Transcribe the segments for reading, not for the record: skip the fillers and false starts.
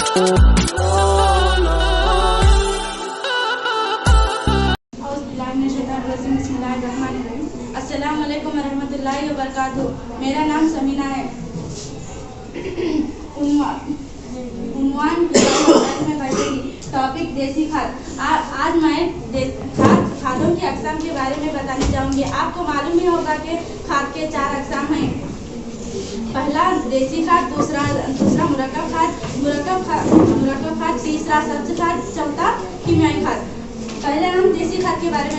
अस्सलामुअलैकुम वरहमतुल्लाहि वबरकातुहू। मेरा नाम समीना है। उन्वान में बैठेगी टॉपिक देसी खाद। आज मैं खादों की अक़साम के बारे में बताने जाऊंगी। आपको मालूम ही होगा कि खाद के 4 अक़साम हैं। पहला देसी खाद, दूसरा मुरक्कब खाद, तीसरा सब्ज़ खाद, चौथा कीमियाई खाद। पहले हम देसी खाद के बारे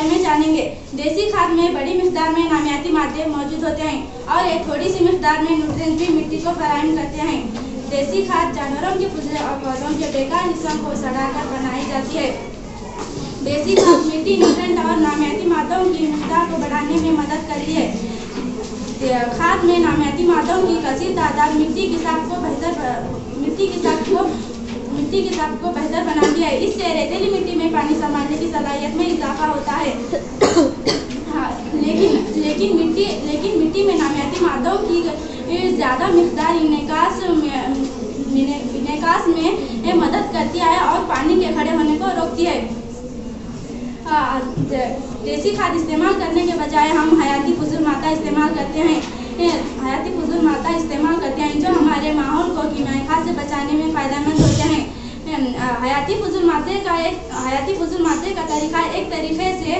में जानेंगे। देसी खाद में बड़ी मिक़दार में नामियाती मादे मौजूद होते हैं और एक थोड़ी सी मिक़दार में न्यूट्रिएंट्स भी मिट्टी को फराहम करते हैं। देसी खाद जानवरों के फुजले और पौधों के बेकार हिस्सों को सड़ाकर बनाई जाती है। देसी खाद मिट्टी, न्यूट्रिएंट और नामियाती मादों की मिक़दार को बढ़ाने में मदद करती है। खाद में नामियाती मादों की कसीर तादाद मिट्टी की साख को बेहतर बनाती है। इससे रेतीली मिट्टी में पानी संभालने की सलाहियत में इजाफा होता है। लेकिन मिट्टी में नामियाती मादों की ज़्यादा मिक़दार इनेकास में मदद करती है और पानी के खड़े होने को रोकती है। देसी खाद इस्तेमाल करने के बजाय हम हयाती फुज़ूल मादा इस्तेमाल करते हैं जो हमारे माहौल को कीमियाई खाद से बचाने में फ़ायदेमंद होते हैं। हयाती फुज़ूल मादे का तरीका एक तरीके से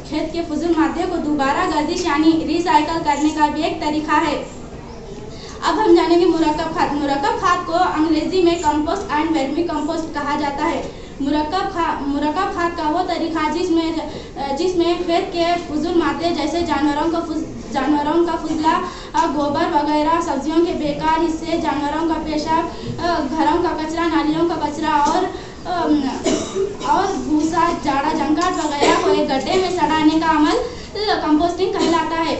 खेत के फुज़ूल मादे को दोबारा गर्दिश यानी रिसाइकल करने का भी एक तरीका है। अब हम जानेंगे मुरक्कब खाद। मुरक्कब खाद को अंग्रेजी में कंपोस्ट एंड वर्मी कंपोस्ट कहा जाता है। मुरक्कब खाद का वो तरीका जिसमें खेत के फुज़ूल मादे जैसे जानवरों का फुजला, गोबर वगैरह, सब्जियों के बेकार हिस्से, जानवरों का पेशाब, घरों का कचरा, नालियों का कचरा और भूसा, जाड़ा, जंगाट वगैरह को एक गड्ढे में सड़ाने का अमल कंपोस्टिंग कहलाता है।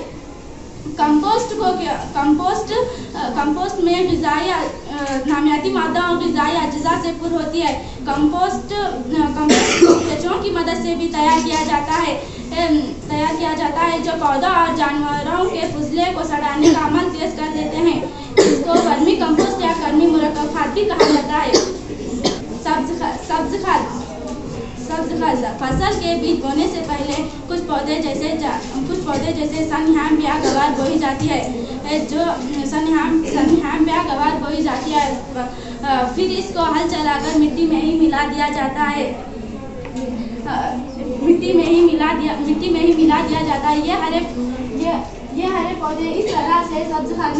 कंपोस्ट में ग़िज़ाई नामियाती मादा और ग़िज़ाई अज्जा से पुर होती है। कंपोस्ट केंचुओं की मदद से भी तैयार किया जाता है जो पौधों और जानवरों के फुजले को सड़ाने का अमल तेज कर देते हैं। इसको वर्मी कंपोस्ट या कर्मी मुरक्कब खाद भी कहा जाता है। सब्ज़ खाद फसल के बीज बोने से पहले कुछ पौधे जैसे सनह्याम या गवार बोई जाती है। जो सनह्याम या गवार बोई जाती है, फिर इसको हल चलाकर मिट्टी में ही मिला दिया जाता है। ये हरे पौधे इस तरह से सब्ज़ खाद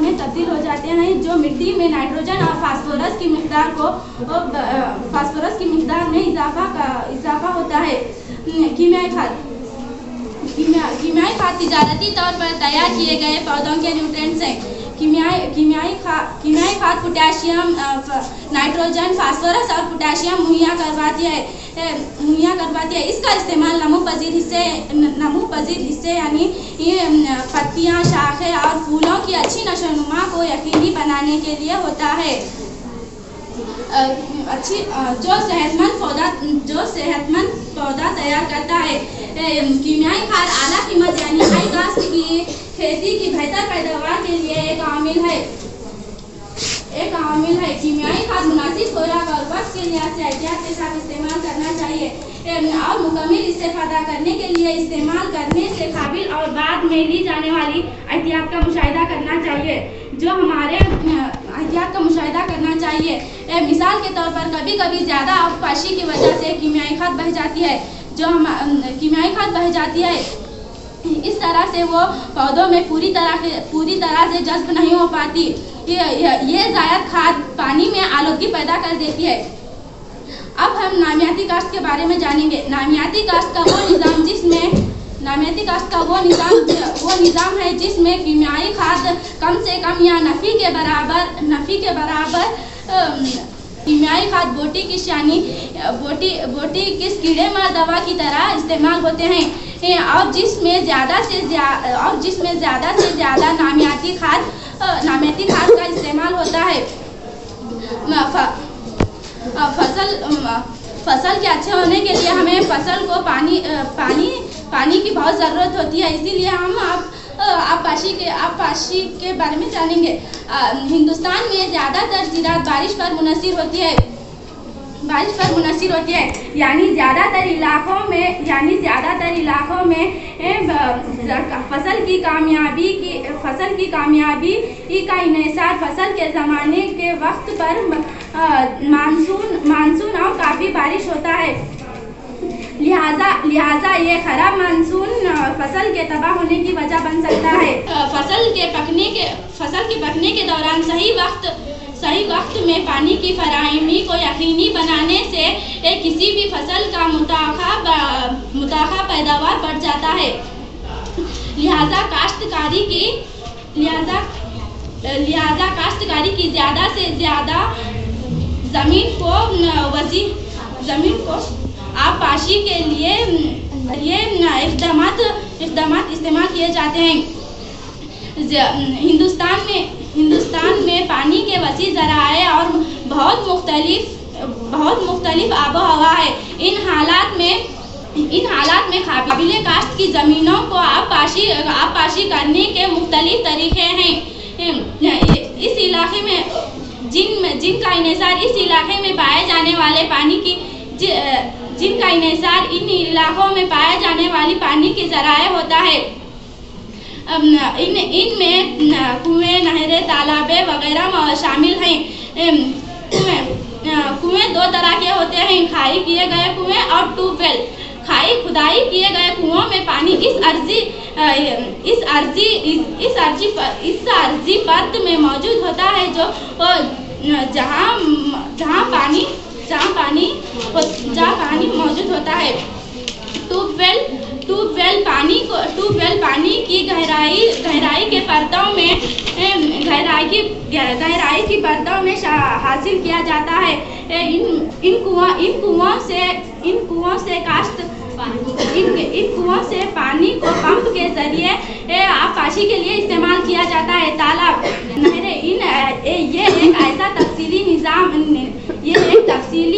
में तब्दील हो जाते हैं जो मिट्टी में नाइट्रोजन और फास्फोरस की मिक़दार में इजाफा होता है। कीमियाई खाद तिजारती तौर पर तैयार किए गए पौधों के न्यूट्रिएंट्स हैं। कीमियाई खाद पोटेशियम, नाइट्रोजन, फास्फोरस और पोटेशियम मुहैया करवाती है। इसका इस्तेमाल नमू पजीर हिस्से यानी पत्तियां, शाखें और फूलों की अच्छी नशोनुमा को यकीनी बनाने के लिए होता है। जो सेहतमंद पौधा तैयार करता है। कीमियाई खाद आला कीमत यानी हाई कास्ट की खेती की बेहतर पैदावार के लिए एक आमिल है। कीमियाई खाद मुनासिब खुराक और वक्त के लिहाज से एहतियात के साथ इस्तेमाल करना चाहिए और मुकम्मल इस्तेफादा करने के लिए इस्तेमाल करने से काबिल और बाद में ली जाने वाली एहतियात का मुशाहिदा करना चाहिए। मिसाल के तौर पर कभी कभी ज़्यादा आबपाशी की वजह से कीमियाई खाद बह जाती है। इस तरह से वो पौधों में पूरी तरह से जज्ब नहीं हो पाती। ये ज़ायद खाद पानी में आलूगी पैदा कर देती है। अब हम नामियाती काश्त के बारे में जानेंगे। नामियाती काश्त का वो निज़ाम है जिसमें कीमियाई खाद कम से कम या नफ़ी के बराबर कीमियाई खाद बोटी किस कीड़े मार दवा की तरह इस्तेमाल होते हैं और जिसमें ज़्यादा से ज़्यादा नामियाती खाद का इस्तेमाल होता है। फसल के अच्छे होने के लिए हमें फसल को पानी की बहुत ज़रूरत होती है, इसीलिए हम आबपाशी के बारे में जानेंगे। हिंदुस्तान में ज़्यादातर ज़राअत बारिश पर मुनहसर होती है, यानी ज़्यादातर इलाकों में फसल की कामयाबी का इन्हिसार फसल के ज़माने के वक्त पर मानसून और काफ़ी बारिश होता है। लिहाजा ये खराब मानसून फसल के तबाह होने की वजह बन सकता है। फसल के पकने के दौरान सही वक्त में पानी की फराहमी को यकीनी बनाने से किसी भी फसल का मुताखा पैदावार बढ़ जाता है। लिहाजा काश्तकारी की ज़्यादा से ज़्यादा ज़मीन को आबपाशी के लिए इक़दामात इस्तेमाल किए जाते हैं। हिंदुस्तान में पानी के वसी ज़राए और बहुत मुख्तलिफ आबो-हवा है। इन हालात में काबिले काश्त की ज़मीनों को आबपाशी करने के मुख्तलिफ तरीक़े हैं। इस इलाके में जिनका इन्हिसार इस इलाके में पाए जाने वाले पानी की जिनका इन्हिसार इन इलाकों में पाए जाने वाली पानी की ज़राए होता है। इनमें कुएं, नहरें, तालाबें वगैरह शामिल हैं। कुएं दो तरह के होते हैं, खाई किए गए कुएं और ट्यूबवेल। खुदाई किए गए कुओं में पानी इस अर्जी परत में मौजूद होता है जहाँ पानी मौजूद होता है। ट्यूबवेल पानी की गहराई की परतों में हासिल किया जाता है। इन कुओं से पानी को पंप के जरिए आबपाशी के लिए इस्तेमाल किया जाता है। तालाब, नहरें, ये एक ऐसा तफसीली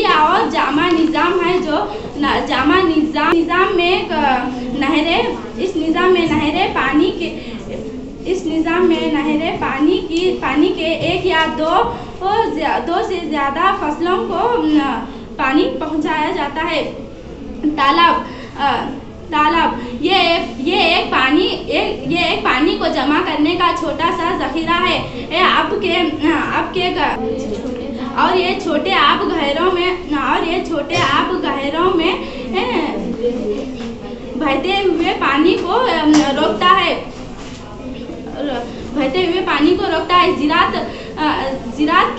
और जामा निज़ाम है जो निज़ाम में पानी के एक या दो से ज़्यादा फसलों को पानी पहुंचाया जाता है। तालाब ये एक पानी को जमा करने का छोटा सा ज़ख़ीरा है। और ये छोटे आब गहरों में बहते हुए पानी को रोकता है। ज़राअत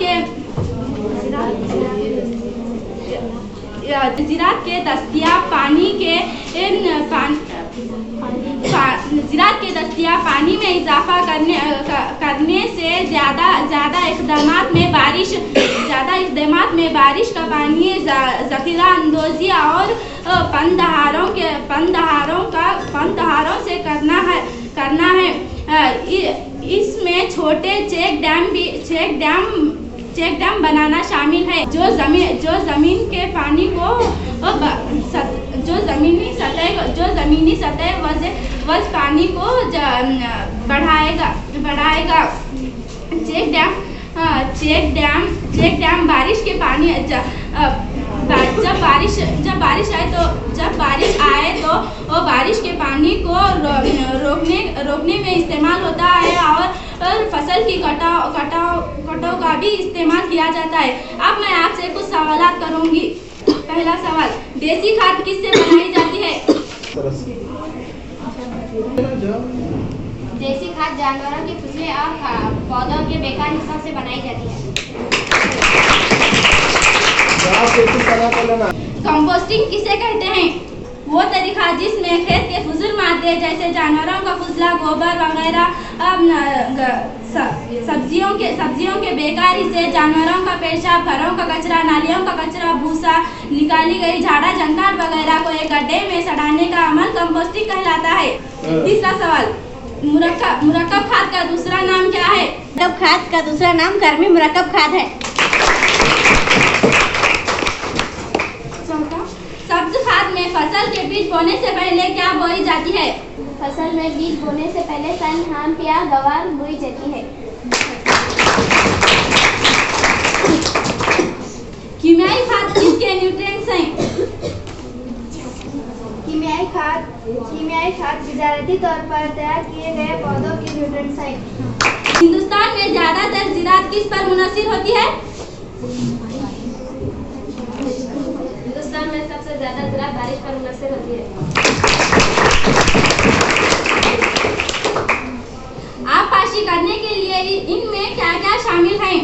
के दस्तयाब पानी में इजाफा करने से ज़्यादा इक़दामात में बारिश का पानी ज़ख़ीरा अंदोज़ी और पंदहारों से करना है। इसमें छोटे चेक डैम बनाना शामिल है जो ज़मीनी सतह वज़ पानी को बढ़ाएगा। चेक डैम बारिश के पानी जब बारिश आए तो बारिश के पानी को रोकने में इस्तेमाल होता है और फसल की कटाव का भी इस्तेमाल किया जाता है। अब मैं आपसे कुछ सवालात करूंगी। पहला सवाल, देसी खाद किससे बनाई जाती है? देसी खाद जानवरों के फुसले और पौधों के बेकार हिस्सों से बनाई जाती है। कंपोस्टिंग किसे कहते हैं? वो तरीका जिसमें खेत के फजूल मादे जैसे जानवरों का फुसला, गोबर वगैरह, सब्जियों के बेकार हिस्से, जानवरों का पेशाब, घरों का कचरा, नालियों का कचरा, भूसा, निकाली गई झाड़ा जंगाट वगैरह को एक गड्ढे में सड़ाने का अमल कंपोस्टिंग कहलाता है। तीसरा सवाल, मुरक्कब खाद का दूसरा नाम क्या है? मुरक्कब खाद का दूसरा नाम कर्मी मुरक्कब खाद है। सब्ज खाद में फसल के बीज बोने से पहले क्या बोई जाती है? फसल में बीज बोने से पहले सन, हाम या गवार बोई जाती है। कीमियाई खाद किसके न्यूट्रिएंट्स हैं? कीमियाई खाद तजारती तौर पर तैयार किए गए पौधों के न्यूट्रिएंट्स हैं। हिंदुस्तान में ज्यादातर ज़राअत किस पर मुनहसर होती है? हिंदुस्तान में सबसे ज्यादा ज़राअत बारिश पर मुनहसर होती है। आबपाशी करने के लिए इनमें क्या क्या शामिल हैं?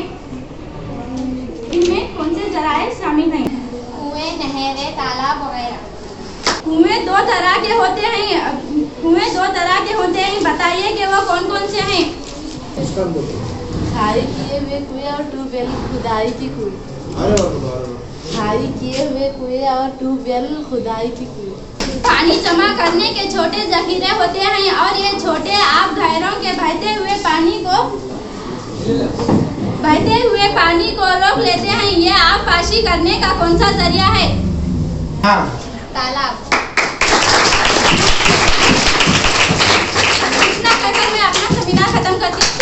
इनमें कौन से ज़राए शामिल हैं? कुएं, नहरें, तालाब वगैरह। कुएं दो तरह के होते हैं, बताइए कि वो कौन कौन से हैं? खाली किए हुए कुएं और ट्यूबवेल खुदाई की कुएं। खाली किए हुए कुएं और ट्यूबवेल खुदाई की कुएं। पानी जमा करने के छोटे जखीरे होते हैं और ये छोटे आब धारों के बहते हुए पानी को रोक लेते हैं। ये आबपाशी करने का कौन सा जरिया है? तालाब। इतना कहकर मैं अपना सेमिनार खत्म करती हूँ।